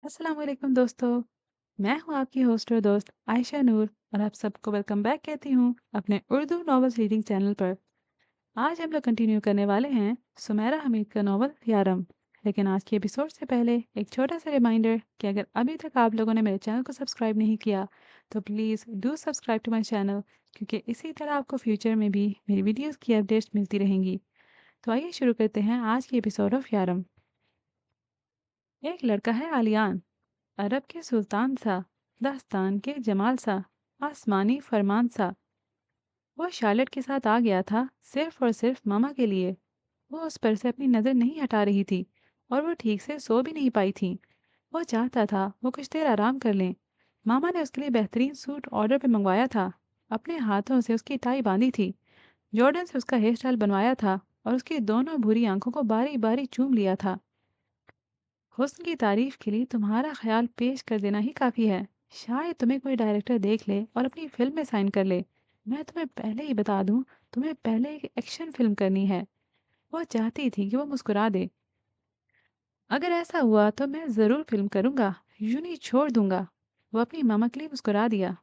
अस्सलाम वालेकुम दोस्तों। मैं हूँ आपकी होस्ट और दोस्त आयशा नूर और आप सबको वेलकम बैक कहती हूँ अपने उर्दू नॉवेल्स रीडिंग चैनल पर। आज हम लोग कंटिन्यू करने वाले हैं सुमेरा हमीद का नॉवल यारम। लेकिन आज के एपिसोड से पहले एक छोटा सा रिमाइंडर कि अगर अभी तक आप लोगों ने मेरे चैनल को सब्सक्राइब नहीं किया तो please do subscribe to my channel, क्योंकि इसी तरह आपको फ्यूचर में भी मेरी वीडियोज़ की अपडेट्स मिलती रहेंगी। तो आइए शुरू करते हैं आज की एपिसोड ऑफ यारम। एक लड़का है आलियान, अरब के सुल्तान सा, दास्तान के जमाल सा, आसमानी फरमान सा। वो शार्लेट के साथ आ गया था सिर्फ और सिर्फ मामा के लिए। वो उस पर से अपनी नज़र नहीं हटा रही थी और वो ठीक से सो भी नहीं पाई थी। वो चाहता था वो कुछ देर आराम कर लें। मामा ने उसके लिए बेहतरीन सूट ऑर्डर पे मंगवाया था। अपने हाथों से उसकी टाई बांधी थी। जॉर्डन से उसका हेयर स्टाइल बनवाया था और उसकी दोनों भूरी आंखों को बारी बारी चूम लिया था। हुस्न की तारीफ के लिए तुम्हारा ख्याल पेश कर देना ही काफ़ी है। शायद तुम्हें कोई डायरेक्टर देख ले और अपनी फिल्म में साइन कर ले। मैं तुम्हें पहले ही बता दूं, तुम्हें पहले एक एक्शन फिल्म करनी है। वो चाहती थी कि वो मुस्कुरा दे। अगर ऐसा हुआ तो मैं ज़रूर फिल्म करूंगा, यूं नहीं छोड़ दूंगा। वो अपनी मामा के लिए मुस्कुरा दिया।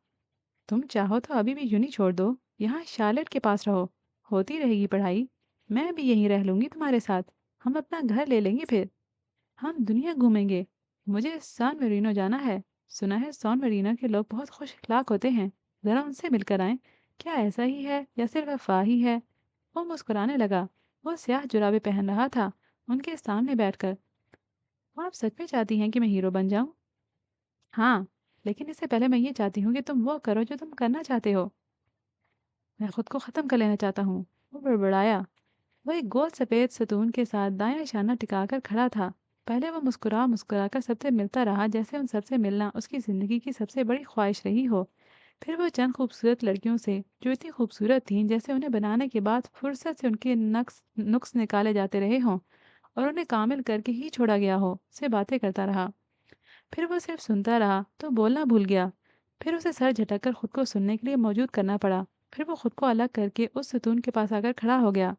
तुम चाहो तो अभी भी यूं नहीं छोड़ दो, यहाँ शार्लेट के पास रहो। होती रहेगी पढ़ाई। मैं भी यहीं रह लूंगी तुम्हारे साथ। हम अपना घर ले लेंगे फिर। हम दुनिया घूमेंगे। मुझे सैन मेरिनो जाना है। सुना है सैन मेरिनो के लोग बहुत खुश अखलाक होते हैं। ज़रा उनसे मिलकर आएं। क्या ऐसा ही है या सिर्फ अफवाह ही है? वो मुस्कुराने लगा। वो स्याह जुराबे पहन रहा था उनके सामने बैठकर। आप सच में चाहती हैं कि मैं हीरो बन जाऊं? हाँ, लेकिन इससे पहले मैं ये चाहती हूँ कि तुम वो करो जो तुम करना चाहते हो। मैं खुद को ख़त्म कर लेना चाहता हूँ। वो बड़बड़ाया। वो एक गोल सफ़ेद सतून के साथ दायां शाना टिकाकर खड़ा था। पहले वो मुस्कुरा मुस्कुरा कर सबसे मिलता रहा, जैसे उन सबसे मिलना उसकी ज़िंदगी की सबसे बड़ी ख्वाहिश रही हो। फिर वो चंद खूबसूरत लड़कियों से, जो इतनी खूबसूरत थीं जैसे उन्हें बनाने के बाद फुर्सत से उनके नक्स नुक्स निकाले जाते रहे हों और उन्हें कामिल करके ही छोड़ा गया हो, से बातें करता रहा। फिर वो सिर्फ सुनता रहा तो बोलना भूल गया। फिर उसे सर झटक कर खुद को सुनने के लिए मौजूद करना पड़ा। फिर वो खुद को अलग करके उस सतून के पास आकर खड़ा हो गया।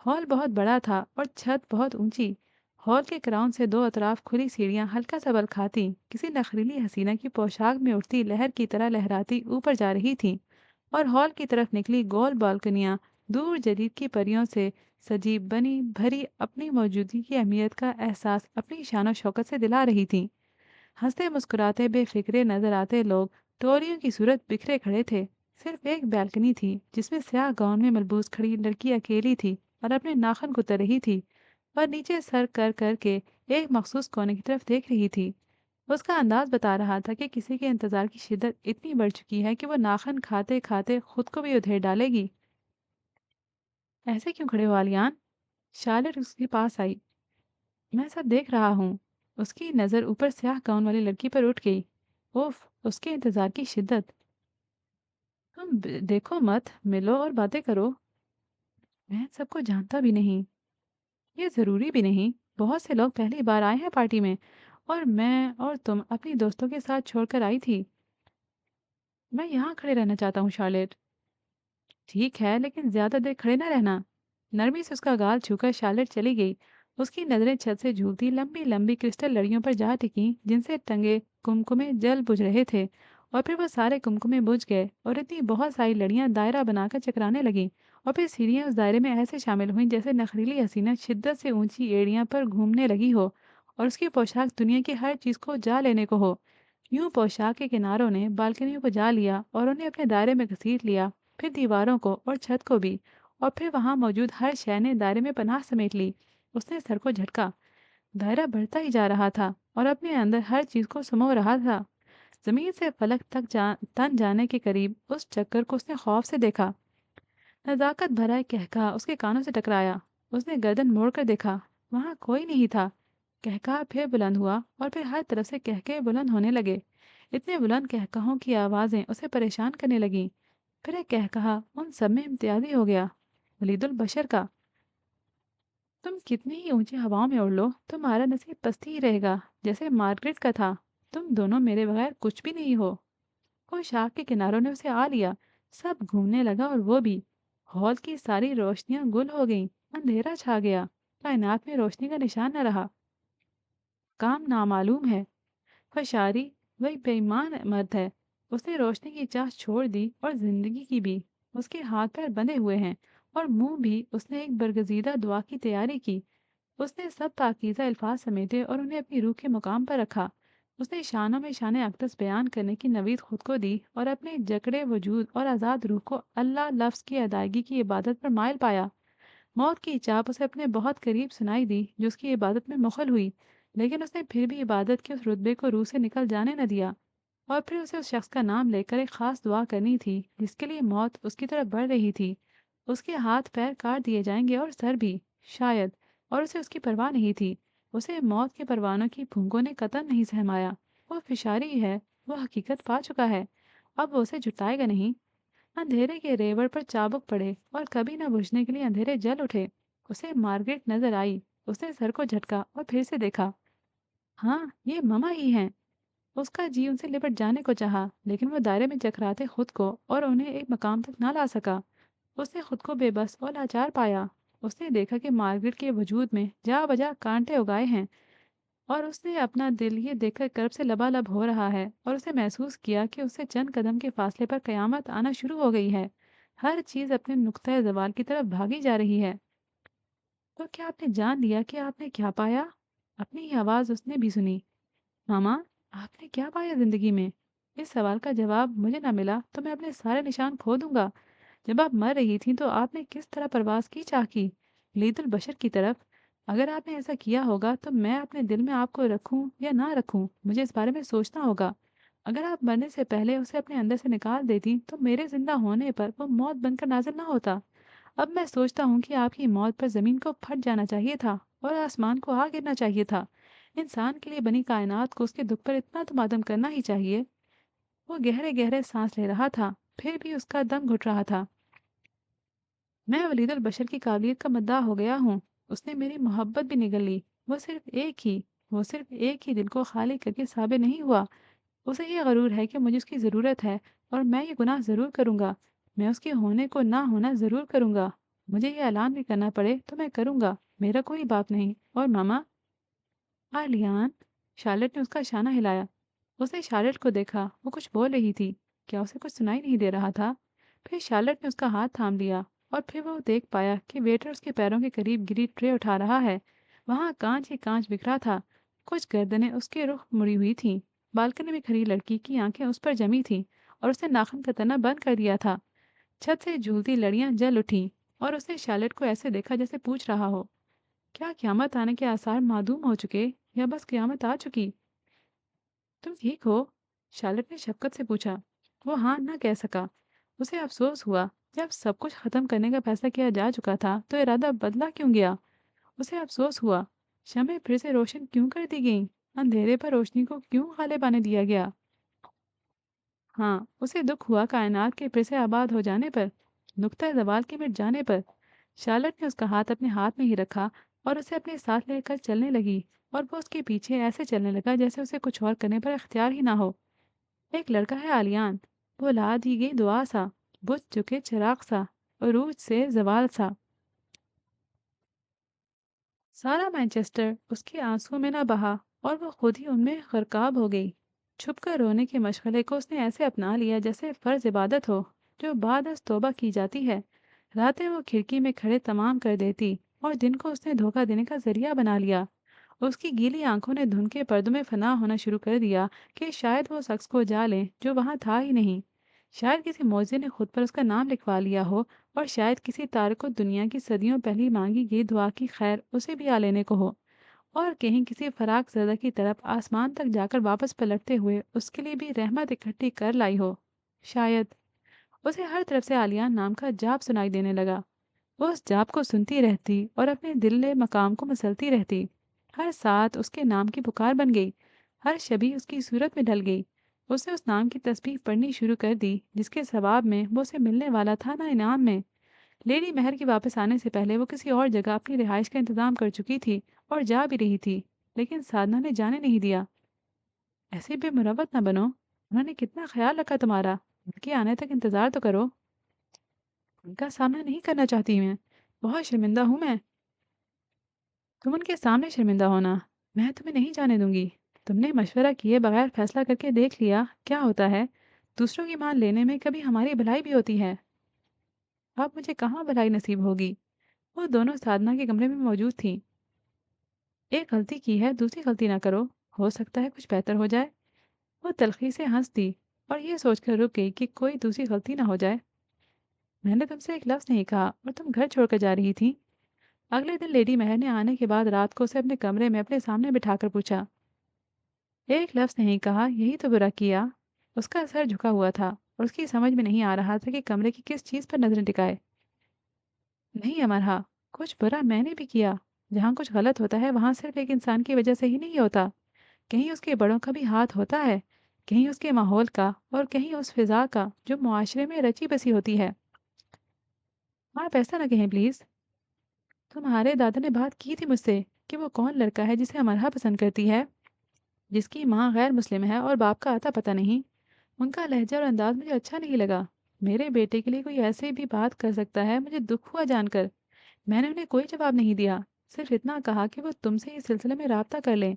हॉल बहुत बड़ा था और छत बहुत ऊंची। हॉल के क्राउन से दो अतराफ खुली सीढ़ियां हल्का सा बल खाती किसी नखरीली हसीना की पोशाक में उठती लहर की तरह लहराती ऊपर जा रही थीं। और हॉल की तरफ निकली गोल बालकनियां दूर जदीद की परियों से सजी बनी भरी अपनी मौजूदगी की अहमियत का एहसास अपनी शान शौकत से दिला रही थीं। हंसते मुस्कुराते बेफिक्रे नजर आते लोग टोरियों की सूरत बिखरे खड़े थे। सिर्फ एक बैल्कनी थी जिसमें स्याह गाउन में मलबूस खड़ी लड़की अकेली थी और अपने नाखून कुतर रही थी और नीचे सर कर कर के एक मखसूस कोने की तरफ देख रही थी। उसका अंदाज बता रहा था कि किसी के इंतजार की शिद्दत इतनी बढ़ चुकी है कि वो नाखून खाते खाते खुद को भी उधेड़ डालेगी। ऐसे क्यों खड़े हो आलियान? शार्लेट उसके पास आई। मैं सब देख रहा हूँ। उसकी नज़र ऊपर स्याह गाउन वाली लड़की पर उठ गई। उफ, उसके इंतजार की शिद्दत। तुम देखो मत, मिलो और बातें करो। मैं सबको जानता भी नहीं। ये ज़रूरी भी नहीं। बहुत से लोग पहली बार आए हैं पार्टी में और मैं और तुम अपनी दोस्तों के साथ छोड़कर आई थी। मैं यहाँ खड़े रहना चाहता हूँ शार्लेट। ठीक है, लेकिन ज्यादा देर खड़े ना रहना। नरमी से उसका गाल छूकर शार्लेट चली गई। उसकी नजरें छत से झूलती लंबी लंबी क्रिस्टल लड़ियों पर जा टिकी जिनसे टंगे कुमकुमे जल बुझ रहे थे। और फिर वो सारे कुमकुमे बुझ गए और इतनी बहुत सारी लड़ियां दायरा बनाकर चकराने लगीं। और फिर सीढ़ियां उस दायरे में ऐसे शामिल हुईं जैसे नखरीली हसीना शिद्दत से ऊंची एड़ियां पर घूमने लगी हो और उसकी पोशाक दुनिया की हर चीज को जा लेने को हो। यूं पोशाक के किनारों ने बालकनियों को जा लिया और उन्हें अपने दायरे में घसीट लिया, फिर दीवारों को और छत को भी। और फिर वहां मौजूद हर शय ने दायरे में पनाह समेट ली। उसने सर को झटका। दायरा बढ़ता ही जा रहा था और अपने अंदर हर चीज को समो रहा था। जमीन से फलक तक तन जाने के करीब उस चक्कर को उसने खौफ से देखा। नजाकत भरा एक कहका उसके कानों से टकराया। उसने गर्दन मोड़ कर देखा। वहां कोई नहीं था। कहका फिर बुलंद हुआ और फिर हर तरफ से कहके बुलंद होने लगे। इतने बुलंद कहकहों की आवाजें उसे परेशान करने लगीं। फिर एक कहकहा उन सब में इम्तियाजी हो गया, वलीदुल बशर का। तुम कितनी ही ऊंची हवाओं में उड़ लो, तुम्हारा नसीब पस्ती ही रहेगा, जैसे मार्गरेट का था। तुम दोनों मेरे बगैर कुछ भी नहीं हो। वो शाख के किनारों ने उसे आ लिया। सब घूमने लगा और वो भी। हॉल की सारी रोशनियां गुल हो गईं। अंधेरा छा गया। कायनात में रोशनी का निशान न रहा। काम नामालूम है। फशारी वही बेईमान मर्द है। उसने रोशनी की चाह छोड़ दी और जिंदगी की भी। उसके हाथ पैर बंधे हुए हैं और मुंह भी। उसने एक बरगजीदा दुआ की तैयारी की। उसने सब पाकीज़ा अल्फाज समेटे और उन्हें अपनी रूह के मुकाम पर रखा। उसने शानों में शान अक़दस बयान करने की नवीद खुद को दी और अपने जकड़े वजूद और आज़ाद रूह को अल्लाह लफ्ज़ की अदायगी की इबादत पर मायल पाया। मौत की चाप उसे अपने बहुत करीब सुनाई दी जो उसकी इबादत में मुखल हुई, लेकिन उसने फिर भी इबादत के उस रुतबे को रूह से निकल जाने न दिया। और फिर उसे उस शख्स का नाम लेकर एक ख़ास दुआ करनी थी जिसके लिए मौत उसकी तरफ बढ़ रही थी। उसके हाथ पैर काट दिए जाएंगे और सर भी, शायद। और उसे उसकी परवाह नहीं थी। उसे मौत के परवानों की फूंकों ने कतन नहीं सहमाया। वो फिशारी है। वो हकीकत पा चुका है। अब वो उसे जुटाएगा नहीं। अंधेरे के रेवड़ पर चाबुक पड़े और कभी न बुझने के लिए अंधेरे जल उठे। उसे मार्गरेट नजर आई। उसने सर को झटका और फिर से देखा। हाँ, ये ममा ही हैं। उसका जी उनसे लिपट जाने को चाहा, लेकिन वो दायरे में जकराते खुद को और उन्हें एक मकाम तक ना ला सका। उसने खुद को बेबस और लाचार पाया। उसने देखा कि मार्गरेट के वजूद में जा बजा कांटे उगाए हैं और उसने अपना दिल ये देखकर कर्ब से लबालब हो रहा है। और उसे महसूस किया कि उससे चंद कदम के फासले पर कयामत आना शुरू हो गई है। हर चीज़ अपने नुक्ता ज़वाल की तरफ भागी जा रही है। तो क्या आपने जान लिया कि आपने क्या पाया? अपनी ही आवाज़ उसने भी सुनी। मामा, आपने क्या पाया ज़िंदगी में? इस सवाल का जवाब मुझे ना मिला तो मैं अपने सारे निशान खो दूंगा। जब आप मर रही थीं तो आपने किस तरह परवाज़ की चाह की? लीदुल बशर की तरफ। अगर आपने ऐसा किया होगा तो मैं अपने दिल में आपको रखूं या ना रखूं, मुझे इस बारे में सोचना होगा। अगर आप मरने से पहले उसे अपने अंदर से निकाल देती तो मेरे जिंदा होने पर वो मौत बनकर नाजिल ना होता। अब मैं सोचता हूँ कि आपकी मौत पर ज़मीन को फट जाना चाहिए था और आसमान को आ गिरना चाहिए था। इंसान के लिए बनी कायनात को उसके दुख पर इतना तो मातम करना ही चाहिए। वो गहरे गहरे सांस ले रहा था, फिर भी उसका दम घुट रहा था। मैं वलीदुल बशर की काबिलियत का मद्दाह हो गया हूँ। उसने मेरी मोहब्बत भी निगल ली। वो सिर्फ एक ही दिल को खाली करके साबित नहीं हुआ। उसे ये गरूर है कि मुझे उसकी ज़रूरत है और मैं ये गुनाह ज़रूर करूँगा। मैं उसके होने को ना होना ज़रूर करूँगा। मुझे ये ऐलान भी करना पड़े तो मैं करूँगा। मेरा कोई बाप नहीं। और मामा, आलियान। शार्लेट ने उसका शाना हिलाया। उसने शार्लेट को देखा। वो कुछ बोल रही थी। क्या उसे कुछ सुनाई नहीं दे रहा था? फिर शार्लेट ने उसका हाथ थाम लिया और फिर वो देख पाया कि वेटर उसके पैरों के करीब गिरी ट्रे उठा रहा है। वहाँ कांच ही कांच बिखरा था। कुछ गर्दनें उसके रुख मुड़ी हुई थीं। बालकनी में खड़ी लड़की की आंखें उस पर जमी थीं और उसने नाखून कतरना बंद कर दिया था। छत से झूलती लड़ियां जल उठीं और उसने शार्लेट को ऐसे देखा जैसे पूछ रहा हो, क्या क़यामत आने के आसार मादूम हो चुके या बस क़यामत आ चुकी? तुम ठीक हो? शार्लेट ने शफ़क़त से पूछा। वो हाँ ना कह सका। उसे अफ़सोस हुआ, जब सब कुछ ख़त्म करने का फ़ैसला किया जा चुका था तो इरादा बदला क्यों गया? उसे अफ़सोस हुआ, शमएं फिर से रोशन क्यों कर दी गईं? अंधेरे पर रोशनी को क्यों ग़ालिब आने दिया गया? हाँ, उसे दुख हुआ कायनात के फिर से आबाद हो जाने पर, नुक्ता ज़वाल के मिट जाने पर। शार्लेट ने उसका हाथ अपने हाथ में ही रखा और उसे अपने साथ लेकर चलने लगी। और वो उसके पीछे ऐसे चलने लगा जैसे उसे कुछ और करने पर इख्तियार ही ना हो। एक लड़का है आलियान। वो ला दी गई दुआ सा, बुझ चुके चिराग सा, उरूज से जवाल सा। सारा मैनचेस्टर उसके आंसुओं में न बहा और वो खुद ही उनमें गरकाब हो गई। छुपकर रोने के मशगले को उसने ऐसे अपना लिया जैसे फ़र्ज इबादत हो जो बाद अज़ तौबा की जाती है। रातें वो खिड़की में खड़े तमाम कर देती और दिन को उसने धोखा देने का जरिया बना लिया। उसकी गीली आंखों ने धुंध के पर्दों में फना होना शुरू कर दिया कि शायद वो शख्स को जाले जो वहां था ही नहीं। शायद किसी मौजे ने खुद पर उसका नाम लिखवा लिया हो और शायद किसी तार को दुनिया की सदियों पहले मांगी गई दुआ की खैर उसे भी आ लेने को हो। और कहीं किसी फराक ज़दा की तरफ आसमान तक जाकर वापस पलटते हुए उसके लिए भी रहमत इकट्ठी कर लाई हो। शायद। उसे हर तरफ से आलियान नाम का जाप सुनाई देने लगा। वो उस जाप को सुनती रहती और अपने दिल मकाम को मसलती रहती। हर साथ उसके नाम की पुकार बन गई। हर शबी उसकी सूरत में ढल गई। उसने उस नाम की तस्बीह पढ़नी शुरू कर दी जिसके सवाब में वो उसे मिलने वाला था ना इनाम में। लेडी महर के वापस आने से पहले वो किसी और जगह अपनी रिहाइश का इंतजाम कर चुकी थी और जा भी रही थी, लेकिन साधना ने जाने नहीं दिया। ऐसे बेमुरवत ना बनो। उन्होंने कितना ख्याल रखा तुम्हारा। उनके आने तक इंतज़ार तो करो। उनका सामना नहीं करना चाहती मैं। बहुत शर्मिंदा हूँ मैं। तुम उनके सामने शर्मिंदा होना मैं तुम्हें नहीं जाने दूंगी। तुमने मशवरा किए बगैर फैसला करके देख लिया क्या होता है। दूसरों की मान लेने में कभी हमारी भलाई भी होती है। अब मुझे कहाँ भलाई नसीब होगी। वो दोनों साधना के कमरे में मौजूद थीं। एक गलती की है दूसरी गलती ना करो, हो सकता है कुछ बेहतर हो जाए। वो तलखी से हंस दी और ये सोचकर रुक गई कि कोई दूसरी गलती ना हो जाए। मैंने तुमसे एक लफ्ज़ नहीं कहा और तुम घर छोड़कर जा रही थी। अगले दिन लेडी महर ने आने के बाद रात को उसे अपने कमरे में अपने सामने बिठाकर पूछा, एक लफ्ज़ नहीं कहा, यही तो बुरा किया। उसका सर झुका हुआ था और उसकी समझ में नहीं आ रहा था कि कमरे की किस चीज़ पर नजरें टिकाए। नहीं अमरहा, कुछ बुरा मैंने भी किया। जहाँ कुछ गलत होता है वहाँ सिर्फ एक इंसान की वजह से ही नहीं होता। कहीं उसके बड़ों का भी हाथ होता है, कहीं उसके माहौल का और कहीं उस फिजा का जो मुआशरे में रची बसी होती है। आप ऐसा ना कहें प्लीज़। तुम्हारे दादा ने बात की थी मुझसे कि वो कौन लड़का है जिसे अमरहा पसंद करती है, जिसकी माँ गैर मुस्लिम है और बाप का आता पता नहीं। उनका लहजा और अंदाज मुझे अच्छा नहीं लगा। मेरे बेटे के लिए कोई ऐसे भी बात कर सकता है, मुझे दुख हुआ जानकर। मैंने उन्हें कोई जवाब नहीं दिया, सिर्फ इतना कहा कि वो तुमसे इस सिलसिले में राब्ता कर लें।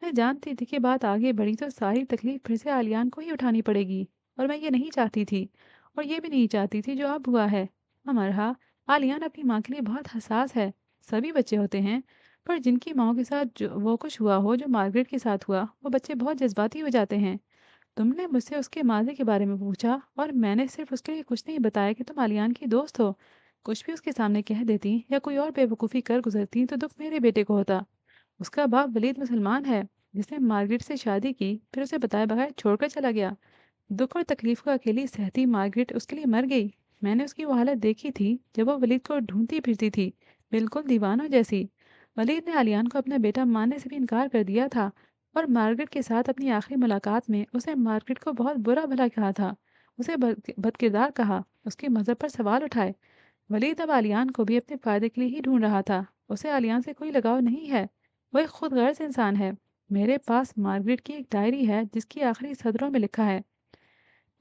मैं जानती थी कि बात आगे बढ़ी तो सारी तकलीफ फिर से आलियान को ही उठानी पड़ेगी, और मैं ये नहीं चाहती थी। और ये भी नहीं चाहती थी जो अब हुआ है। अमरहा, आलियान अपनी माँ के लिए बहुत हसास है। सभी बच्चे होते हैं, पर जिनकी माँ के साथ जो वो कुछ हुआ हो जो मार्गरेट के साथ हुआ, वो बच्चे बहुत जज्बाती हो जाते हैं। तुमने मुझसे उसके माज़ी के बारे में पूछा और मैंने सिर्फ उसके लिए कुछ नहीं बताया कि तुम आलियान की दोस्त हो। कुछ भी उसके सामने कह देती या कोई और बेवकूफ़ी कर गुजरती तो दुख मेरे बेटे को होता। उसका बाप वलीद मुसलमान है, जिसने मार्गरेट से शादी की फिर उसे बताए बगैर छोड़कर चला गया। दुख और तकलीफ को अकेली सहती मार्गरेट उसके लिए मर गई। मैंने उसकी वो हालत देखी थी जब वो वलीद को ढूंढती फिरती थी, बिल्कुल दीवानों जैसी। वलीद ने आलियान को अपना बेटा मानने से भी इनकार कर दिया था, और मार्गरेट के साथ अपनी आखिरी मुलाकात में उसने मार्गरेट को बहुत बुरा भला कहा था। उसे बदकिरदार कहा, उसके मज़हब पर सवाल उठाए। वलीद अब आलियान को भी अपने फ़ायदे के लिए ही ढूंढ रहा था। उसे आलियान से कोई लगाव नहीं है। वो एक खुद गर्ज इंसान है। मेरे पास मार्गरेट की एक डायरी है जिसकी आखिरी सदरों में लिखा है,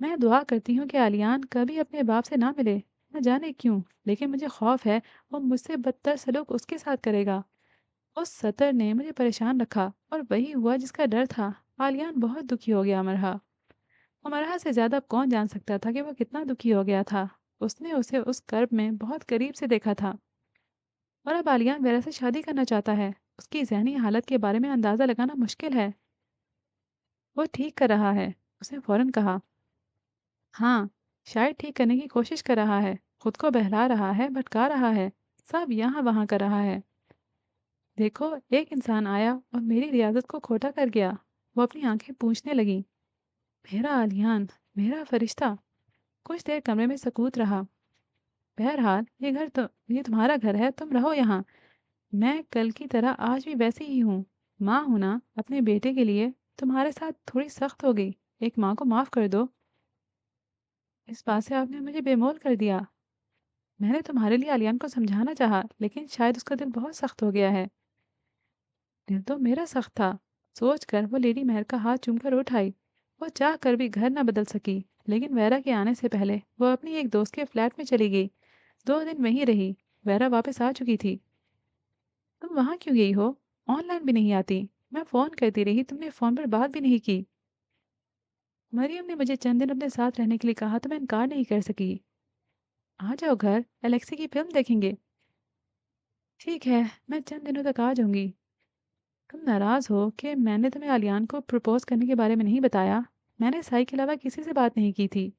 मैं दुआ करती हूँ कि आलियान कभी अपने बाप से ना मिले। न जाने क्यों, लेकिन मुझे खौफ है वो मुझसे बदतर सलूक उसके साथ करेगा। उस सतर ने मुझे परेशान रखा और वही हुआ जिसका डर था। आलियान बहुत दुखी हो गया अमरहा। अमरहा से ज़्यादा अब कौन जान सकता था कि वो कितना दुखी हो गया था। उसने उसे उस कर्ब में बहुत करीब से देखा था, और अब आलियान मेरा से शादी करना चाहता है। उसकी जहनी हालत के बारे में अंदाज़ा लगाना मुश्किल है। वो ठीक कर रहा है, उसने फौरन कहा। हाँ, शायद ठीक करने की कोशिश कर रहा है, खुद को बहला रहा है, भटका रहा है, सब यहाँ वहाँ कर रहा है। देखो, एक इंसान आया और मेरी रियाजत को खोटा कर गया। वो अपनी आंखें पूंछने लगी। मेरा आलियान, मेरा फरिश्ता। कुछ देर कमरे में सकूत रहा। बहरहाल ये तुम्हारा घर है, तुम रहो यहाँ। मैं कल की तरह आज भी वैसी ही हूँ। माँ हूं ना, अपने बेटे के लिए तुम्हारे साथ थोड़ी सख्त हो गई। एक माँ को माफ कर दो। इस बात से आपने मुझे बेमोल कर दिया। मैंने तुम्हारे लिए आलियान को समझाना चाहा, लेकिन शायद उसका दिल बहुत सख्त हो गया है। दिल तो मेरा सख्त था। सोचकर वो लेडी महर का हाथ चूमकर उठ आई। वो चाह कर भी घर न बदल सकी, लेकिन वेरा के आने से पहले वो अपनी एक दोस्त के फ्लैट में चली गई। 2 दिन वहीं रही। वेरा वापस आ चुकी थी। तुम वहाँ क्यों गई हो? ऑनलाइन भी नहीं आती। मैं फ़ोन करती रही, तुमने फ़ोन पर बात भी नहीं की। मरियम ने मुझे चंद दिन अपने साथ रहने के लिए कहा तो मैं इनकार नहीं कर सकी। आ जाओ घर, एलेक्सी की फिल्म देखेंगे। ठीक है, मैं चंद दिनों तक आ जाऊंगी। तुम नाराज़ हो कि मैंने तुम्हें आलियान को प्रपोज करने के बारे में नहीं बताया। मैंने साई के अलावा किसी से बात नहीं की थी।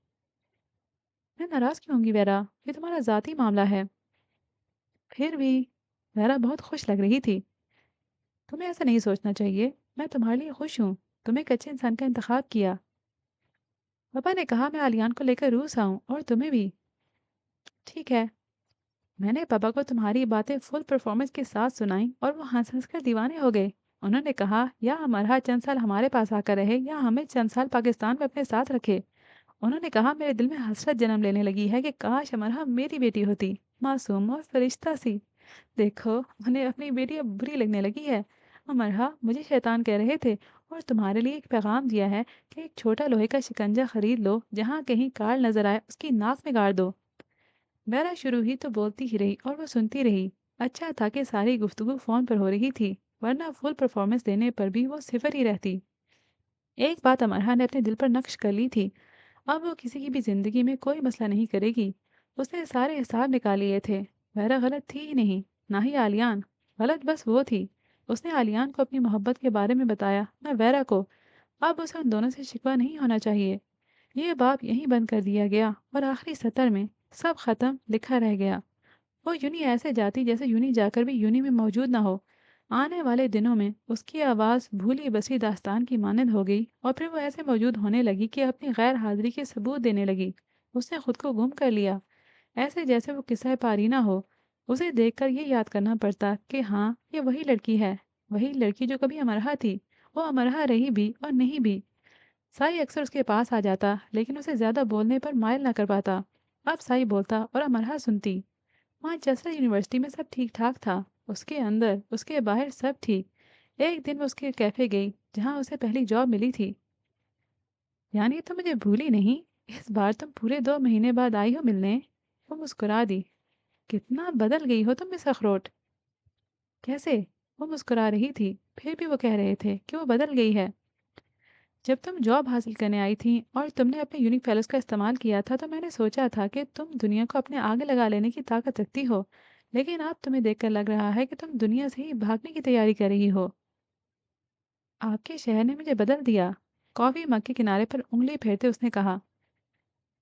मैं नाराज़ क्यों होंगी वेरा, ये तुम्हारा ज़ाती मामला है। फिर भी वेरा बहुत खुश लग रही थी। तुम्हें ऐसा नहीं सोचना चाहिए। मैं तुम्हारे लिए खुश हूँ। तुम एक अच्छे इंसान का इंतखाब किया। पापा ने कहा मैं आलियान को लेकर रूस आऊँ, और तुम्हें भी। ठीक है। मैंने पापा को तुम्हारी बातें फुल परफॉर्मेंस के साथ सुनाई और वो हंस हंस कर दीवाने हो गए। उन्होंने कहा, या अमरहा चंद साल हमारे पास आकर रहे या हमें चंद साल पाकिस्तान में अपने साथ रखे। उन्होंने कहा, मेरे दिल में हसरत जन्म लेने लगी है कि काश अमरहा मेरी बेटी होती, मासूम और फरिश्ता सी। देखो, उन्हें अपनी बेटी अब बुरी लगने लगी है। अमरहा मुझे शैतान कह रहे थे, और तुम्हारे लिए एक पैगाम दिया है कि एक छोटा लोहे का शिकंजा खरीद लो, जहाँ कहीं कार नजर आए उसकी नाक में गाड़ दो। मेरा शुरू ही तो बोलती ही रही और वो सुनती रही। अच्छा था कि सारी गुफ्तगू फोन पर हो रही थी। वरना फुल परफॉर्मेंस देने पर भी वो सिफर ही रहती। एक बात अमरहा ने अपने दिल पर नक्श कर ली थी, अब वो किसी की भी जिंदगी में कोई मसला नहीं करेगी। उसने सारे हिसाब निकाल लिए थे। वहरा गलत थी ही नहीं, ना ही आलियान। गलत बस वो थी। उसने आलियान को अपनी मोहब्बत के बारे में बताया, न वहरा को। अब उसे उन दोनों से शिकवा नहीं होना चाहिए। ये बाब यहीं बंद कर दिया गया और आखिरी सतर में सब खत्म लिखा रह गया। वो यूनी ऐसे जाती जैसे यूनी जाकर भी यूनी में मौजूद ना हो। आने वाले दिनों में उसकी आवाज़ भूली बसी दास्तान की मानद हो गई और फिर वो ऐसे मौजूद होने लगी कि अपनी गैर हाजिरी के सबूत देने लगी। उसने खुद को गुम कर लिया, ऐसे जैसे वो किस्सा पारी ना हो। उसे देखकर ये याद करना पड़ता कि हाँ, ये वही लड़की है, वही लड़की जो कभी अमरहा थी। वो अमरहा रही भी और नहीं भी। साई अक्सर उसके पास आ जाता, लेकिन उसे ज्यादा बोलने पर मायल ना कर पाता। अब साई बोलता और अमरहा सुनती। मैनचेस्टर यूनिवर्सिटी में सब ठीक ठाक था। उसके अंदर उसके बाहर सब ठीक। एक दिन वो उसके कैफे गई जहाँ उसे पहली जॉब मिली थी। यानी तुम मुझे भूली नहीं? इस बार तुम पूरे 2 महीने बाद आई हो मिलने। वो मुस्कुरा दी। कितना बदल गई हो तुम मिस अखरोट। कैसे? वो मुस्कुरा रही थी, फिर भी वो कह रहे थे कि वो बदल गई है। जब तुम जॉब हासिल करने आई थी और तुमने अपने यूनिक फेलोज का इस्तेमाल किया था तो मैंने सोचा था कि तुम दुनिया को अपने आगे लगा लेने की ताकत रखती हो। लेकिन अब तुम्हें देखकर लग रहा है कि तुम दुनिया से ही भागने की तैयारी कर रही हो। आपके शहर ने मुझे बदल दिया। कॉफी मग के किनारे पर उंगली फेरते उसने कहा।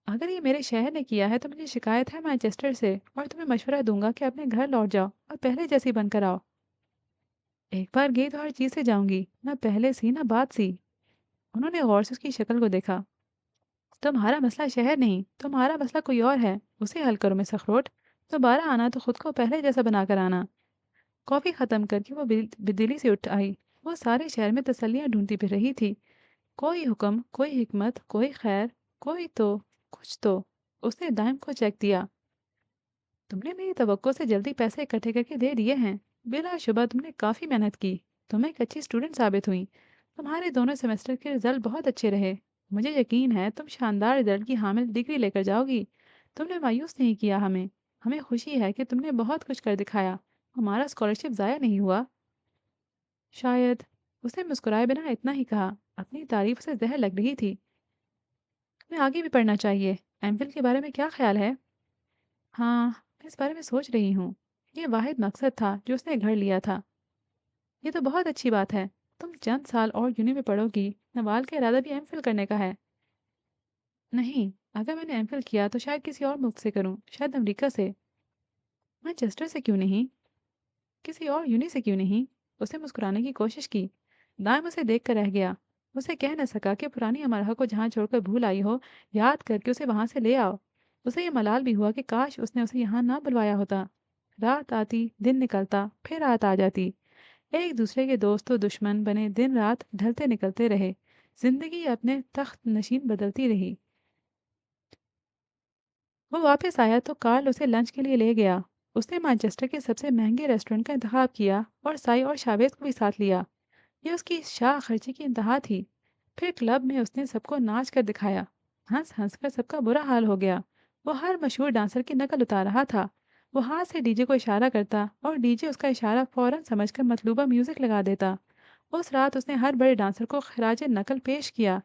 अगर ये मेरे शहर ने किया है तो मुझे शिकायत है मैनचेस्टर से, और तुम्हें मशवरा दूंगा कि अपने घर लौट जाओ और पहले जैसी बनकर आओ। एक बार गई तो हर चीज से जाऊंगी, ना पहले सी ना बात सी। उन्होंने गौर से उसकी शक्ल को देखा। तुम्हारा मसला शहर नहीं, तुम्हारा मसला कोई और है। उसे हल करो मिस अखरोट। दोबारा आना तो खुद को पहले जैसा बनाकर आना। कॉफी खत्म करके वो बिदिली से उठ आई। वो सारे शहर में तसल्लियां ढूंढती फिर रही थी। कोई हुक्म, कोई हिकमत, कोई खैर, कोई तो कुछ तो। उसने दाइम को चेक दिया। तुमने मेरी तवक्को से जल्दी पैसे इकट्ठे करके दे दिए हैं। बिलाशुबा तुमने काफ़ी मेहनत की। तुम एक अच्छी स्टूडेंट साबित हुई। तुम्हारे दोनों सेमेस्टर के रिजल्ट बहुत अच्छे रहे। मुझे यकीन है तुम शानदार रिजल्ट की हामिल डिग्री लेकर जाओगी। तुमने मायूस नहीं किया हमें। हमें खुशी है कि तुमने बहुत कुछ कर दिखाया। हमारा स्कॉलरशिप ज़ाया नहीं हुआ। शायद। उसने मुस्कुराए बिना इतना ही कहा। अपनी तारीफ से जहर लग रही थी। तुम्हें आगे भी पढ़ना चाहिए। एमफिल के बारे में क्या ख्याल है? हाँ, मैं इस बारे में सोच रही हूँ। ये वाहिद मकसद था जो उसने घर लिया था। ये तो बहुत अच्छी बात है। तुम चंद साल और यूनि में पढ़ोगी। नवाल का इरादा भी एमफिल करने का है। नहीं, अगर मैंने एमफिल किया तो शायद किसी और मुल्क से करूँ, शायद अमेरिका से। मैनचेस्टर से क्यों नहीं? किसी और यूनि से क्यों नहीं? उसे मुस्कुराने की कोशिश की। दाइम उसे देख कर रह गया। उसे कह न सका कि पुरानी अमरहा को जहाँ छोड़कर भूल आई हो, याद करके उसे वहां से ले आओ। उसे ये मलाल भी हुआ कि काश उसने उसे यहाँ ना बुलवाया होता। रात आती, दिन निकलता, फिर रात आ जाती। एक दूसरे के दोस्त और दुश्मन बने दिन रात ढलते निकलते रहे। जिंदगी अपने तख्त नशीन बदलती रही। वो वापस आया तो कार्ल उसे लंच के लिए ले गया। उसने मैनचेस्टर के सबसे महंगे रेस्टोरेंट का इंतखाब किया और साई और शावेद को भी साथ लिया। ये उसकी शाह खर्ची की इंतहा थी। फिर क्लब में उसने सबको नाच कर दिखाया। हंस हंस कर सबका बुरा हाल हो गया। वो हर मशहूर डांसर की नकल उतार रहा था। वो हाथ से डीजे को इशारा करता और डीजे उसका इशारा फौरन समझकर मतलूबा म्यूजिक लगा देता। उस रात उसने हर बड़े डांसर को खराज नकल पेश किया।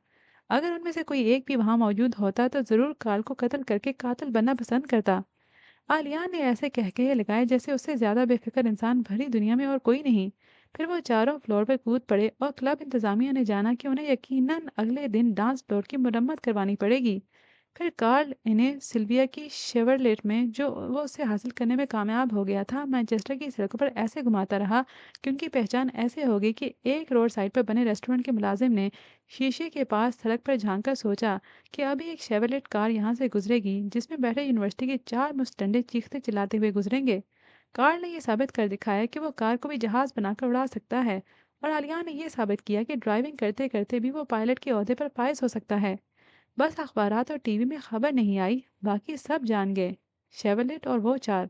अगर उनमें से कोई एक भी वहां मौजूद होता तो जरूर काल को कत्ल करके कातिल बनना पसंद करता। आलिया ने ऐसे कहकहे लगाए जैसे उससे ज्यादा बेफिक्र इंसान भरी दुनिया में और कोई नहीं। फिर वो चारों फ्लोर पर कूद पड़े और क्लब इंतजामिया ने जाना कि उन्हें यकीनन अगले दिन डांस फ्लोर की मुरम्मत करवानी पड़ेगी। फिर कार्ल इन्हें सिल्विया की शेवरलेट में, जो वो उससे हासिल करने में कामयाब हो गया था, मैनचेस्टर की सड़कों पर ऐसे घुमाता रहा कि उनकी पहचान ऐसे हो गई कि एक रोड साइड पर बने रेस्टोरेंट के मुलाजिम ने शीशे के पास सड़क पर झांक कर सोचा कि अभी एक शेवरलेट कार यहाँ से गुजरेगी जिसमें बैठे यूनिवर्सिटी के 4 मुस्टंडे चीखते चिल्लाते हुए गुजरेंगे। कार्ल ने यह साबित कर दिखाया कि वो कार को भी जहाज बनाकर उड़ा सकता है, और आलिया ने यह साबित किया कि ड्राइविंग करते करते भी वो पायलट के ओहदे पर फायज हो सकता है। बस अखबारात और टीवी में खबर नहीं आई, बाकी सब जान गए। शेवलेट और वो चार।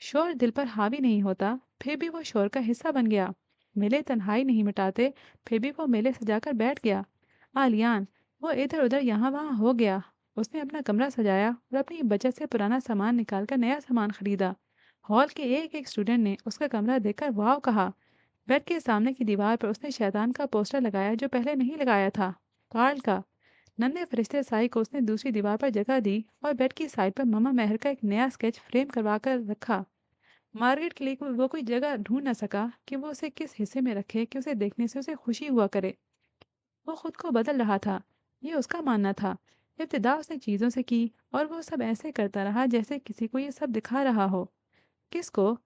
शोर दिल पर हावी नहीं होता, फिर भी वो शोर का हिस्सा बन गया। मेले तन्हाई नहीं मिटाते, फिर भी वो मेले सजाकर बैठ गया। आलियान, वो इधर उधर यहाँ वहाँ हो गया। उसने अपना कमरा सजाया और अपनी बचत से पुराना सामान निकालकर नया सामान खरीदा। हॉल के एक एक स्टूडेंट ने उसका कमरा देखकर वाव कहा। बेड के सामने की दीवार पर उसने शैतान का पोस्टर लगाया जो पहले नहीं लगाया था, कार्ल का। नन्हे फरिश्ते साई को उसने दूसरी दीवार पर जगह दी और बेड की साइड पर ममा मेहर का एक नया स्केच फ्रेम करवा कर रखा। मार्गरेट के लिए वो कोई जगह ढूंढ न सका कि वो उसे किस हिस्से में रखे कि उसे देखने से उसे खुशी हुआ करे। वो खुद को बदल रहा था, ये उसका मानना था। इब्तिदा उसने चीज़ों से की और वो सब ऐसे करता रहा जैसे किसी को ये सब दिखा रहा हो। किसको?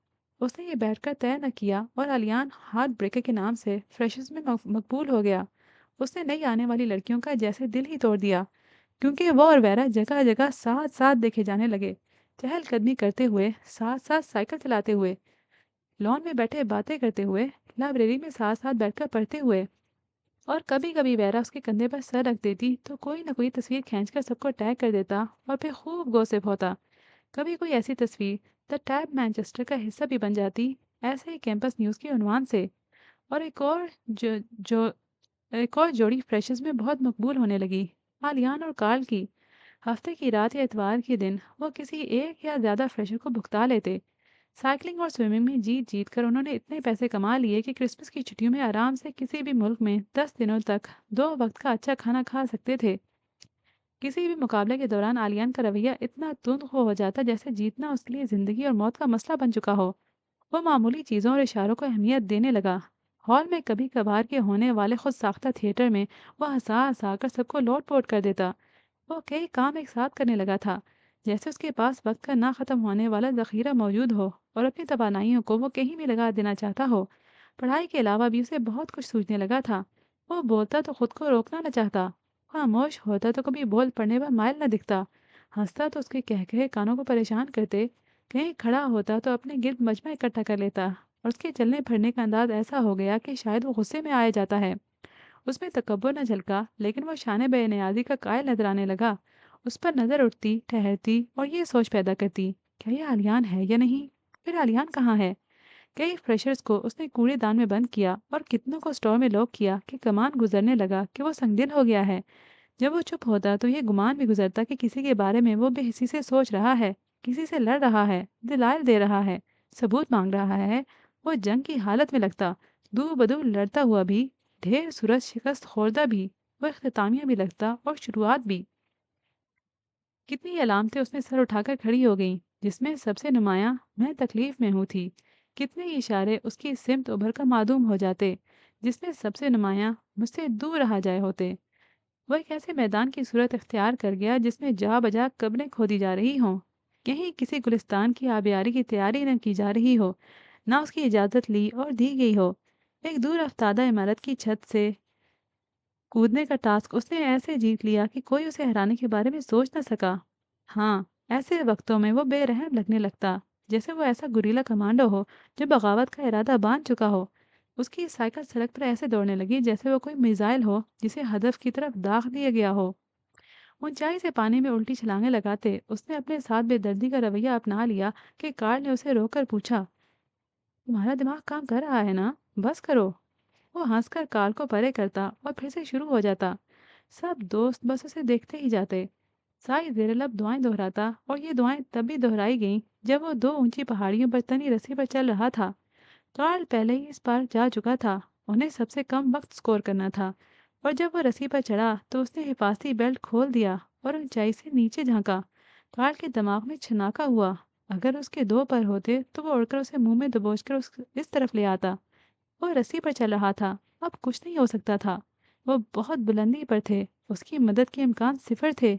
उसने ये बैठकर तय न किया और अलियान हार्ट ब्रेकर के नाम से फ्रेशर्स में मकबूल हो गया। उसने नई आने वाली लड़कियों का जैसे दिल ही तोड़ दिया, क्योंकि वो और वेरा जगह जगह साथ साथ देखे जाने लगे, चहलकदमी करते हुए, साथ साथ साइकिल चलाते हुए, लॉन में बैठे बातें करते हुए, लाइब्रेरी में साथ साथ बैठकर पढ़ते हुए। और कभी कभी वेरा उसके कंधे पर सर रख देती तो कोई ना कोई तस्वीर खींचकर सबको टैग कर देता और फिर खूब गॉसिप होता। कभी कोई ऐसी तस्वीर द टैब मैनचेस्टर का हिस्सा भी बन जाती, ऐसे ही कैंपस न्यूज़ के उन्वान से। और जो जो एक और जोड़ी फ्रेशर्स में बहुत मकबूल होने लगी, आलियान और कार्ल की। हफ्ते की रात या इतवार के दिन वो किसी एक या ज़्यादा फ्रेशर को भुगता लेते। साइकिलिंग और स्विमिंग में जीत जीत कर उन्होंने इतने पैसे कमा लिए कि क्रिसमस की छुट्टियों में आराम से किसी भी मुल्क में 10 दिनों तक 2 वक्त का अच्छा खाना खा सकते थे। किसी भी मुकाबले के दौरान आलियान का रवैया इतना तुंद हो जाता जैसे जीतना उसके लिए जिंदगी और मौत का मसला बन चुका हो। वो मामूली चीज़ों और इशारों को अहमियत देने लगा। हॉल में कभी कभार के होने वाले खुद साख्ता थिएटर में वो हंसा हंसा कर सबको लोट पोट कर देता। वो कई काम एक साथ करने लगा था, जैसे उसके पास वक्त का ना ख़त्म होने वाला ज़ख़ीरा मौजूद हो और अपनी तवानाइयों को वो कहीं भी लगा देना चाहता हो। पढ़ाई के अलावा भी उसे बहुत कुछ सूझने लगा था। वो बोलता तो खुद को रोकना न चाहता, खामोश होता तो कभी बोल पड़ने पर माइल न दिखता, हंसता तो उसके कहकहे कानों को परेशान करते, कहीं खड़ा होता तो अपने गिर्द मजमा इकट्ठा कर लेता। और उसके चलने फिरने का अंदाज ऐसा हो गया कि शायद वो गुस्से में आया जाता है। उसमें तकब्बुर न झलका, लेकिन वो शान बेनियाज़ी का कायल नजर आने लगा। उस पर नज़र उठती, ठहरती और ये सोच पैदा करती, क्या ये आलियान है या नहीं? फिर आलियान कहाँ है? कई फ्रेशर्स को उसने कूड़ेदान में बंद किया और कितनों को स्टोर में लॉक किया कि कमान गुजरने लगा कि वो संगदिल हो गया है। जब वो चुप होता तो ये गुमान भी गुजरता कि किसी के बारे में वो बेहिसी से सोच रहा है, किसी से लड़ रहा है, दलाइल दे रहा है, सबूत मांग रहा है। वो जंग की हालत में लगता, दू बदू लड़ता हुआ भी, ढेर सूरज शिकस्त खोरदा भी, वो इख्तितामिया भी लगता और शुरुआत भी। कितनी अलामतें उसने सर उठाकर खड़ी हो गईं, जिसमें सबसे नुमायां मैं तकलीफ में हूँ थी। कितने ही इशारे उसकी सिमत उभर कर मालूम हो जाते, जिसमें सबसे नुमायां मुझसे दूर रहा जाए होते। वह एक ऐसे मैदान की सूरत इख्तियार कर गया जिसमें जा बजा कब्रें खोदी जा रही हों। कहीं किसी गुलिस्तान की आबियारी की तैयारी न की जा रही हो, ना उसकी इजाज़त ली और दी गई हो। एक दूर अफ्तादा इमारत की छत से कूदने का टास्क उसने ऐसे जीत लिया कि कोई उसे हराने के बारे में सोच न सका। हाँ, ऐसे वक्तों में वो बेरहम लगने लगता, जैसे वो ऐसा गुरीला कमांडो हो जो बगावत का इरादा बांध चुका हो। उसकी साइकिल सड़क पर ऐसे दौड़ने लगी जैसे वो कोई मिसाइल हो जिसे हदफ की तरफ दाग दिया गया हो। ऊंचाई से पानी में उल्टी छलांगे लगाते उसने अपने साथ बेदर्दी का रवैया अपना लिया कि कार्ल ने उसे रोककर पूछा, तुम्हारा दिमाग काम कर रहा है ना? बस करो। वो हंसकर कार्ल को परे करता और फिर से शुरू हो जाता। सब दोस्त बस उसे देखते ही जाते। साई जेर लब दुआएं दोहराता और ये दुआएं तब भी दोहराई गईं जब वो दो ऊंची पहाड़ियों पर तनी रस्सी पर चल रहा था। कार्ल पहले ही इस पार जा चुका था, उन्हें सबसे कम वक्त स्कोर करना था। और जब वो रस्सी पर चढ़ा तो उसने हिफाजती बेल्ट खोल दिया और ऊंचाई से नीचे झांका। कार्ल के दिमाग में छनाका हुआ, अगर उसके दो पर होते तो वो उड़कर उसे मुंह में दबोचकर इस तरफ ले आता। वो रस्सी पर चल रहा था, अब कुछ नहीं हो सकता था। वो बहुत बुलंदी पर थे, उसकी मदद के इम्कान सिफर थे।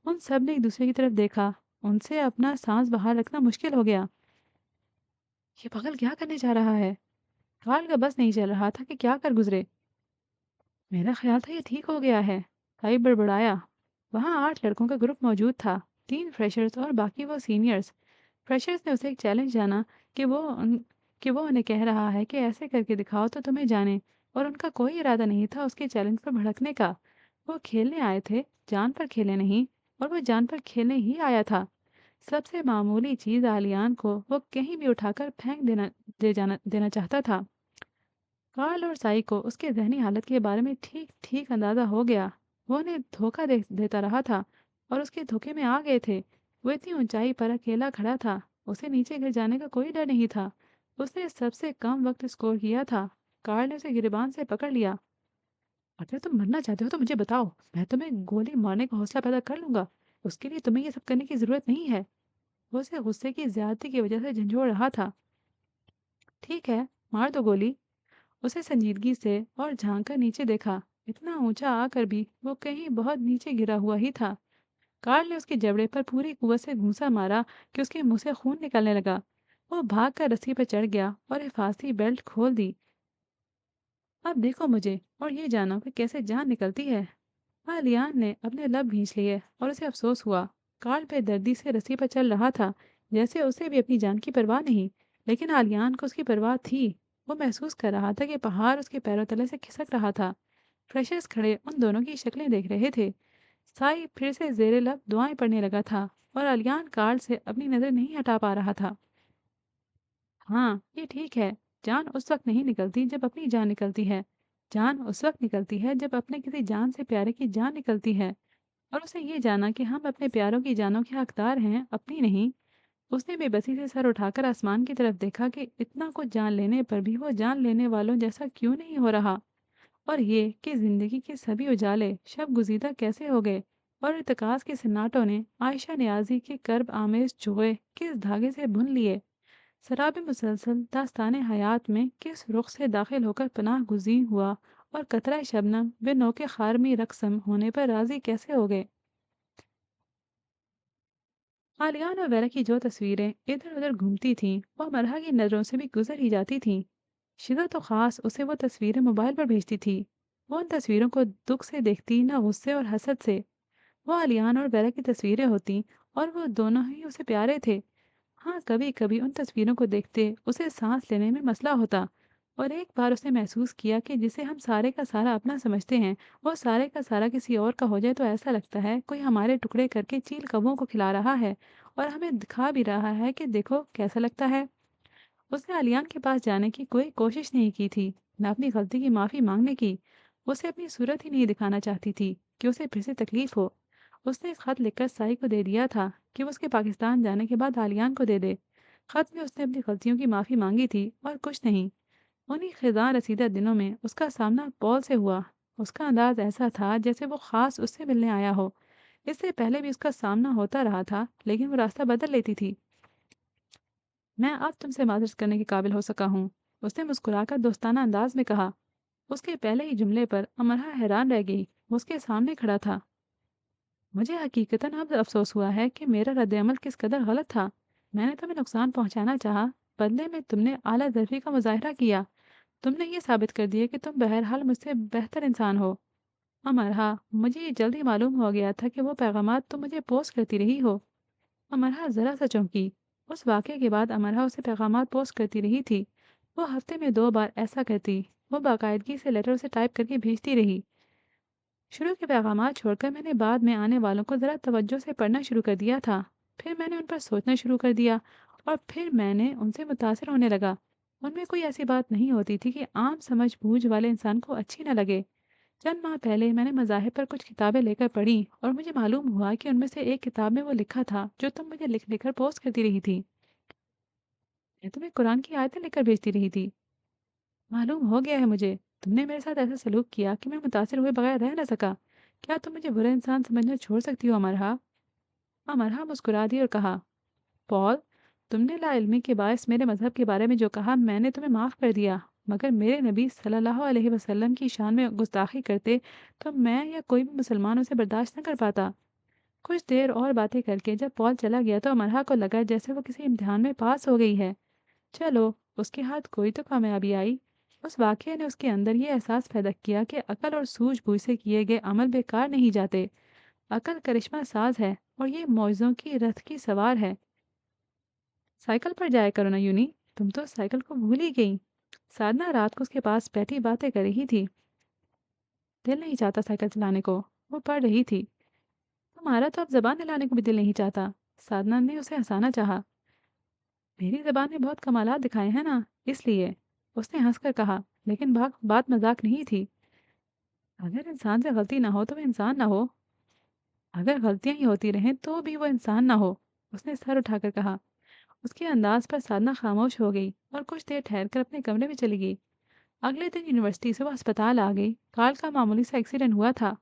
उन सब ने एक दूसरे की तरफ देखा, उनसे अपना सांस बाहर रखना मुश्किल हो गया। ये पागल क्या करने जा रहा है? कार्ल का बस नहीं चल रहा था कि क्या कर गुजरे। मेरा ख्याल था ये ठीक हो गया है, काई बड़बड़ाया। वहाँ 8 लड़कों का ग्रुप मौजूद था, 3 फ्रेशर्स और बाकी वो सीनियर्स। फ्रेशर्स ने उसे एक चैलेंज जाना कि वो उन्हें कह रहा है कि ऐसे करके दिखाओ तो तुम्हें जाने। और उनका कोई इरादा नहीं था उसके चैलेंज पर भड़कने का। वो खेलने आए थे, जान पर खेले नहीं। और वो जान पर खेलने ही आया था। सबसे मामूली चीज आलियान को वो कहीं भी उठाकर फेंक देना चाहता था। कार्ल और साई को उसके ज़हनी हालत के बारे में ठीक ठीक अंदाज़ा हो गया। वो उन्हें धोखा देता रहा था और उसके धोखे में आ गए थे। वो इतनी ऊंचाई पर अकेला खड़ा था, उसे नीचे गिर जाने का कोई डर नहीं था। उसने सबसे कम वक्त स्कोर किया था, कार्ल ने उसे गिरेबान से पकड़ लिया। अगर तुम मरना चाहते हो तो मुझे बताओ, मैं तुम्हें गोली मारने का हौसला पैदा कर लूंगा। उसके लिए तुम्हें ये सब करने की जरूरत नहीं है। वो उसे गुस्से की ज्यादती की वजह से झंझोड़ रहा था। ठीक है, मार दो गोली। उसे संजीदगी से और झांक कर नीचे देखा। इतना ऊंचा आकर भी वो कहीं बहुत नीचे गिरा हुआ ही था। कार्ल ने उसके जबड़े पर पूरी कुवत से घूंसा मारा कि उसके मुंह से खून निकलने लगा। वो भाग कर रस्सी पर चढ़ गया और हिफाजती बेल्ट खोल दी। अब देखो मुझे और ये जानो कि कैसे जान निकलती है। आलियान ने अपने लब भींच लिए और उसे अफसोस हुआ। कार्ल बेदर्दी से रस्सी पर चल रहा था, जैसे उसे भी अपनी जान की परवाह नहीं। लेकिन आलियान को उसकी परवाह थी। वो महसूस कर रहा था कि पहाड़ उसके पैरों तले से खिसक रहा था। फ्रेशर्स खड़े उन दोनों की शक्लें देख रहे थे। साई फिर से जेरे लब दुआएं पड़ने लगा था और आलियान कार्ल से अपनी नजर नहीं हटा पा रहा था। हाँ, ये ठीक है। जान उस वक्त नहीं निकलती जब अपनी जान निकलती है। जान उस वक्त निकलती है जब अपने किसी जान से प्यारे की जान निकलती है। और उसे ये जाना कि हम अपने प्यारों की जानों के हकदार हैं, अपनी नहीं। उसने बेबसी से सर उठाकर आसमान की तरफ देखा कि इतना कुछ जान लेने पर भी वो जान लेने वालों जैसा क्यों नहीं हो रहा। और ये कि जिंदगी के सभी उजाले शब गुजीदा कैसे हो गए। और इर्तकाज के सन्नाटों ने आयशा नियाजी के कर्ब आमेज चुए किस धागे से बुन लिए। शराब मुसलसल दास्तान हयात में किस रुख से दाखिल होकर पनाह गुज़ीर हुआ। और कतरा शबनम वे नौके खार में रकसम होने पर राजी कैसे हो गए। आलियान और वेरा की जो तस्वीरें इधर उधर घूमती थीं वह मरहा की नज़रों से भी गुजर ही जाती थीं। शिदा तो खास उसे वो तस्वीरें मोबाइल पर भेजती थी। वो उन तस्वीरों को दुख से देखती, ना गुस्से और हसद से। वो आलियान और वेरा की तस्वीरें होती और वो दोनों ही उसे प्यारे थे। हाँ, कभी-कभी उन तस्वीरों को देखते उसे सांस लेने में मसला होता। और एक बार उसने महसूस किया कि जिसे हम सारे का सारा अपना समझते हैं, वो सारे का सारा किसी और का हो जाए तो ऐसा लगता है कोई हमारे टुकड़े करके चील कौवों को खिला रहा है और हमें दिखा भी रहा है कि देखो कैसा लगता है। उसने अलियान के पास जाने की कोई कोशिश नहीं की थी, न अपनी गलती की माफ़ी मांगने की। उसे अपनी सूरत ही नहीं दिखाना चाहती थी कि उसे फिर से तकलीफ हो। उसने एक खत लिखकर साई को दे दिया था कि वो उसके पाकिस्तान जाने के बाद आलियान को दे दे। खत में उसने अपनी गलतियों की माफ़ी मांगी थी और कुछ नहीं। उन्हीं खिजां रसीदा दिनों में उसका सामना पॉल से हुआ। उसका अंदाज ऐसा था जैसे वो खास उससे मिलने आया हो। इससे पहले भी उसका सामना होता रहा था, लेकिन वो रास्ता बदल लेती थी। मैं अब तुमसे मादरस करने के काबिल हो सका हूँ, उसने मुस्कुराकर दोस्ताना अंदाज में कहा। उसके पहले ही जुमले पर अमरहा हैरान रह गई। वो उसके सामने खड़ा था। मुझे हकीकतन अब अफसोस हुआ है कि मेरा रद्द-ए-अमल किस कदर गलत था। मैंने तुम्हें नुकसान पहुंचाना चाहा, बदले में तुमने आला दर्फी का मुजाहरा किया। तुमने ये साबित कर दिया कि तुम बहरहाल मुझसे बेहतर इंसान हो। अमरहा, मुझे ये जल्दी मालूम हो गया था कि वो पैगामात तुम मुझे पोस्ट करती रही हो। अमरहा ज़रा सा चौंकी। उस वाक़ये के बाद अमरहा उसे पैगामात पोस्ट करती रही थी। वो हफ्ते में 2 बार ऐसा करती। वो बाकायदगी से लेटर उसे टाइप करके भेजती रही। शुरू के पैगामात छोड़कर मैंने बाद में आने वालों को ज़रा तवज्जो से पढ़ना शुरू कर दिया था। फिर मैंने उन पर सोचना शुरू कर दिया और फिर मैंने उनसे मुतासिर होने लगा। उनमें कोई ऐसी बात नहीं होती थी कि आम समझ बूझ वाले इंसान को अच्छी न लगे। चंद माह पहले मैंने मज़ाहिब पर कुछ किताबें लेकर पढ़ी और मुझे मालूम हुआ कि उनमें से एक किताब में वो लिखा था जो तुम मुझे लिख लिखकर पोस्ट करती रही थी। मैं तुम्हें कुरान की आयतें लिखकर भेजती रही थी। मालूम हो गया है मुझे। तुमने मेरे साथ ऐसा सलूक किया कि मैं मुतासिर हुए बगैर रह न सका। क्या तुम मुझे बुरा इंसान समझना छोड़ सकती हो अमरहा? अमरहा मुस्कुरा दी और कहा, पॉल, तुमने लाइल्मी के बायस मेरे मज़हब के बारे में जो कहा मैंने तुम्हें माफ़ कर दिया। मगर मेरे नबी सल्लल्लाहु अलैहि वसल्लम की शान में गुस्ताखी करते तो मैं या कोई भी मुसलमान उसे बर्दाश्त न कर पाता। कुछ देर और बातें करके जब पॉल चला गया तो अमरहा को लगा जैसे वो किसी इम्तिहान में पास हो गई है। चलो, उसके हाथ कोई तो कामयाबी आई। उस वाक़ये ने उसके अंदर ये एहसास पैदा किया कि अकल और सूझबूझ से किए गए अमल बेकार नहीं जाते। अकल करिश्मा साज है और ये मौजों की रथ की सवार है। साइकिल पर जाया करो ना यूनी। तुम तो साइकिल को भूल ही गई। साधना रात को उसके पास बैठी बातें कर रही थी। दिल नहीं चाहता साइकिल चलाने को। वो पढ़ रही थी। तुम्हारा तो अब जबान हिलाने को भी दिल नहीं चाहता। साधना ने उसे हंसाना चाहा। मेरी ज़बान ने बहुत कमालात दिखाए हैं ना, इसलिए। उसने हंसकर कहा, लेकिन बात मजाक नहीं थी। अगर इंसान से गलती ना हो तो वो इंसान ना हो। अगर गलतियां ही होती रहें तो भी वो इंसान ना हो। उसने सर उठाकर कहा। उसके अंदाज पर साधना खामोश हो गई और कुछ देर ठहर कर अपने कमरे में चली गई। अगले दिन यूनिवर्सिटी से वो अस्पताल आ गई। कार्ल का मामूली सा एक्सीडेंट हुआ था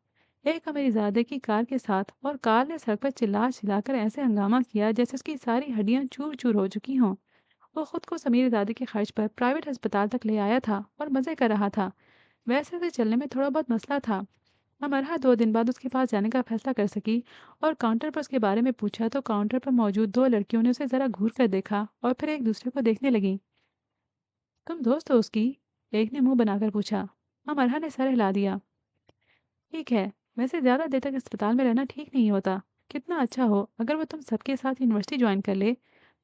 एक अमीरीजादे की कार के साथ, और कार्ल ने सड़क पर चिल्ला चिल्लाकर ऐसे हंगामा किया जैसे उसकी सारी हड्डियां चूर चूर हो चुकी हों। वो खुद को अमीरीजादे के खर्च पर प्राइवेट अस्पताल तक ले आया था और मज़े कर रहा था। वैसे उसे चलने में थोड़ा बहुत मसला था। अमरहा 2 दिन बाद उसके पास जाने का फैसला कर सकी और काउंटर पर उसके बारे में पूछा तो काउंटर पर मौजूद 2 लड़कियों ने उसे ज़रा घूर कर देखा और फिर एक दूसरे को देखने लगी। तुम दोस्त हो उसकी? एक ने मुंह बनाकर पूछा। अमरहा ने सर हिला दिया। ठीक है, वैसे ज़्यादा देर तक अस्पताल में रहना ठीक नहीं होता। कितना अच्छा हो अगर वो तुम सबके साथ यूनिवर्सिटी ज्वाइन कर ले।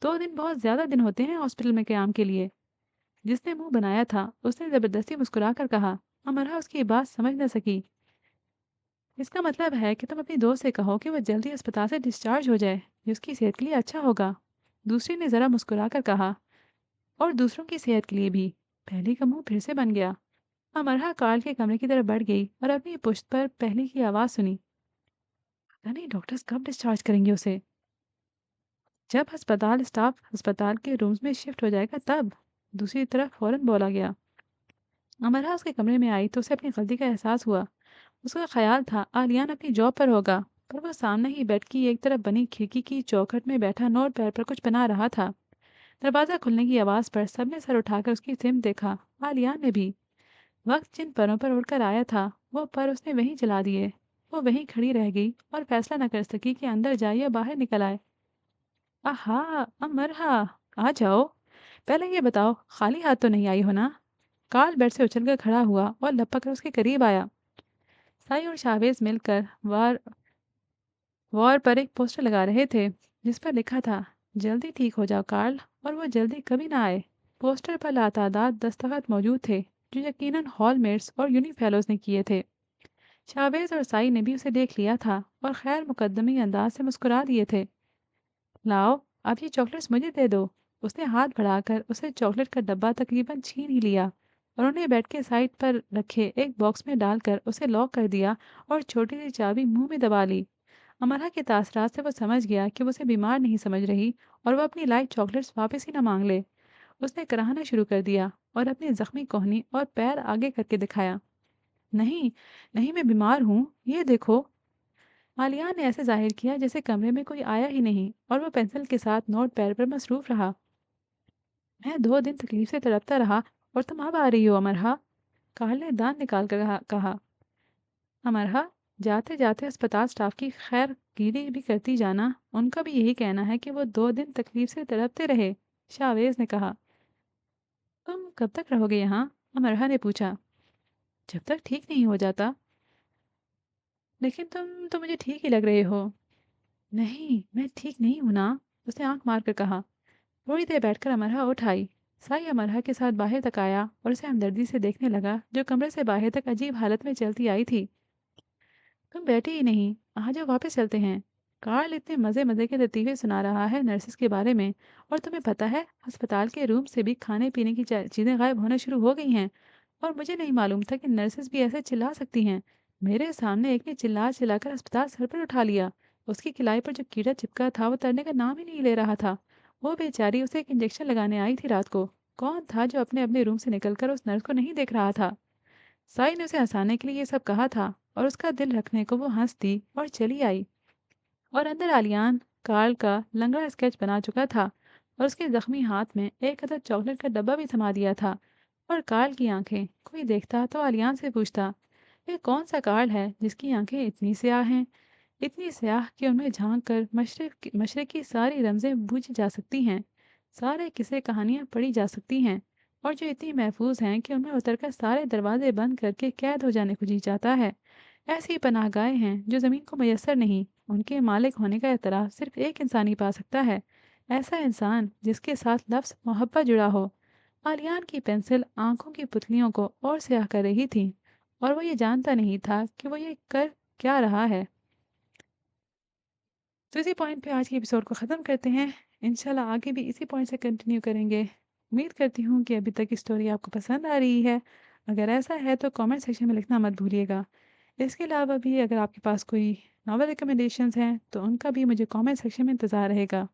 2 दिन बहुत ज़्यादा दिन होते हैं हॉस्पिटल में क्याम के लिए। जिसने मुंह बनाया था उसने ज़बरदस्ती मुस्कुराकर कहा। अमरहा उसकी बात समझ न सकी। इसका मतलब है कि तुम अपनी दोस्त से कहो कि वो जल्दी अस्पताल से डिस्चार्ज हो जाए, ये उसकी सेहत के लिए अच्छा होगा। दूसरी ने ज़रा मुस्कुराकर कहा। और दूसरों की सेहत के लिए भी। पहली का मुंह फिर से बन गया। अमरहा कार्ल के कमरे की तरफ बढ़ गई और अपनी पुश्त पर पहली की आवाज़ सुनी। पता नहीं डॉक्टर्स कब डिस्चार्ज करेंगे उसे। जब अस्पताल स्टाफ अस्पताल के रूम्स में शिफ्ट हो जाएगा तब। दूसरी तरफ फौरन बोला गया। अमरहा उसके कमरे में आई तो उसे अपनी गलती का एहसास हुआ। उसका ख्याल था आलियान अपनी जॉब पर होगा, पर वह सामने ही बेड की एक तरफ बनी खिड़की की चौखट में बैठा नोट पैड पर कुछ बना रहा था। दरवाज़ा खुलने की आवाज़ पर सबने सर उठाकर उसकी सिम देखा। आलियान ने भी। वक्त जिन परों पर उड़कर आया था वो पर उसने वहीं जला दिए। वो वहीं खड़ी रह गई और फैसला न कर सकी कि अंदर जाए या बाहर निकल आए। आहा, अमरहा, आ जाओ। पहले ये बताओ खाली हाथ तो नहीं आई हो ना? कार्ल बेड से उछलकर खड़ा हुआ और लपक कर उसके करीब आया। साई और शावेज मिलकर वार वॉर पर एक पोस्टर लगा रहे थे जिस पर लिखा था, जल्दी ठीक हो जाओ कार्ल, और वो जल्दी कभी ना आए। पोस्टर पर लातादाद दस्तखत मौजूद थे जो यकीनन हॉलमेट्स और यूनिफेलोज ने किए थे। शावेज और साई ने भी उसे देख लिया था और खैर मुकद्दमी अंदाज से मुस्कुरा दिए थे। लाओ, अब ये चॉकलेट्स मुझे दे दो। उसने हाथ बढ़ाकर उसे चॉकलेट का डब्बा तकरीबन छीन ही लिया और उन्हें बेड के साइड पर रखे एक बॉक्स में डालकर उसे लॉक कर दिया और छोटी सी चाबी मुंह में दबा ली। अमरा के तासरात से वो समझ गया कि वो उसे बीमार नहीं समझ रही और वो अपनी लाइट चॉकलेट्स वापस ही ना मांग ले। उसने कराहना शुरू कर दिया और अपनी जख्मी कोहनी और पैर आगे करके दिखाया। नहीं, नहीं मैं बीमार हूँ, ये देखो। आलिया ने ऐसे जाहिर किया जैसे कमरे में कोई आया ही नहीं और वो पेंसिल के साथ नोट पैड पर मसरूफ रहा। मैं 2 दिन तकलीफ से तड़पता रहा और तुम अब आ रही हो अमरहा। कार्ल ने दांत निकाल कर कहा। अमरहा, जाते जाते अस्पताल स्टाफ की खैर गिरी भी करती जाना। उनका भी यही कहना है कि वो 2 दिन तकलीफ से तड़पते रहे। शावेज ने कहा। तुम कब तक रहोगे यहाँ? अमरहा ने पूछा। जब तक ठीक नहीं हो जाता। लेकिन तुम तो मुझे ठीक ही लग रहे हो। नहीं, मैं ठीक नहीं हूं ना। उसने आंख मार कर कहा। थोड़ी देर बैठकर अमरहा उठ आई। साई अमरहा के साथ बाहर तक आया और उसे हमदर्दी से देखने लगा जो कमरे से बाहर तक अजीब हालत में चलती आई थी। तुम बैठी ही नहीं, आ जाओ वापस चलते हैं। कार्ल इतने मज़े मज़े के लतीफ़े सुना रहा है नर्सिस के बारे में, और तुम्हें पता है अस्पताल के रूम से भी खाने पीने की चीज़ें गायब होना शुरू हो गई हैं। और मुझे नहीं मालूम था कि नर्सिस भी ऐसे चिल्ला सकती हैं। मेरे सामने एक ने चिल्ला चिल्लाकर अस्पताल सर पर उठा लिया। उसकी किलाई पर जो कीड़ा चिपका था वो तरने का नाम ही नहीं ले रहा था। वो बेचारी उसे एक इंजेक्शन लगाने आई थी रात को। कौन था जो अपने अपने रूम से निकलकर उस नर्स को नहीं देख रहा था? साई ने उसे हंसाने के लिए ये सब कहा था और उसका दिल रखने को वो हंस दी और चली आई। और अंदर आलियान कार्ल का लंगड़ा स्केच बना चुका था और उसके जख्मी हाथ में एक अदद चॉकलेट का डब्बा भी थमा दिया था। और कार्ल की आंखें कोई देखता तो आलियान से पूछता, ये कौन सा कार्ल है जिसकी आंखें इतनी स्याह हैं, इतनी स्याह कि उनमें झांक कर मशरक की सारी रमजें बूझी जा सकती हैं, सारे किस्से कहानियाँ पढ़ी जा सकती हैं, और जो इतनी महफूज हैं कि उनमें उतरकर सारे दरवाजे बंद करके कैद हो जाने को जी चाहता है। ऐसी पनाहगाहें हैं जो ज़मीन को मैसर नहीं, उनके मालिक होने का एतराफ़ सिर्फ एक इंसान ही पा सकता है। ऐसा इंसान जिसके साथ लफ्ज़ मोहब्बत जुड़ा हो। आलियान की पेंसिल आंखों की पुतलियों को और स्याह कर रही थी और वो ये जानता नहीं था कि वो ये कर क्या रहा है। तो इसी पॉइंट पे आज के एपिसोड को ख़त्म करते हैं। इंशाल्लाह आगे भी इसी पॉइंट से कंटिन्यू करेंगे। उम्मीद करती हूँ कि अभी तक की स्टोरी आपको पसंद आ रही है। अगर ऐसा है तो कमेंट सेक्शन में लिखना मत भूलिएगा। इसके अलावा भी अगर आपके पास कोई नॉवल रिकमेंडेशंस हैं तो उनका भी मुझे कमेंट सेक्शन में इंतज़ार रहेगा।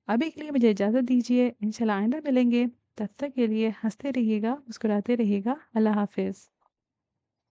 अभी के लिए मुझे इजाज़त दीजिए। इंशाल्लाह आइंदा मिलेंगे। तब तक के लिए हँसते रहिएगा, मुस्कुराते रहिएगा। अल्लाह हाफ़िज़।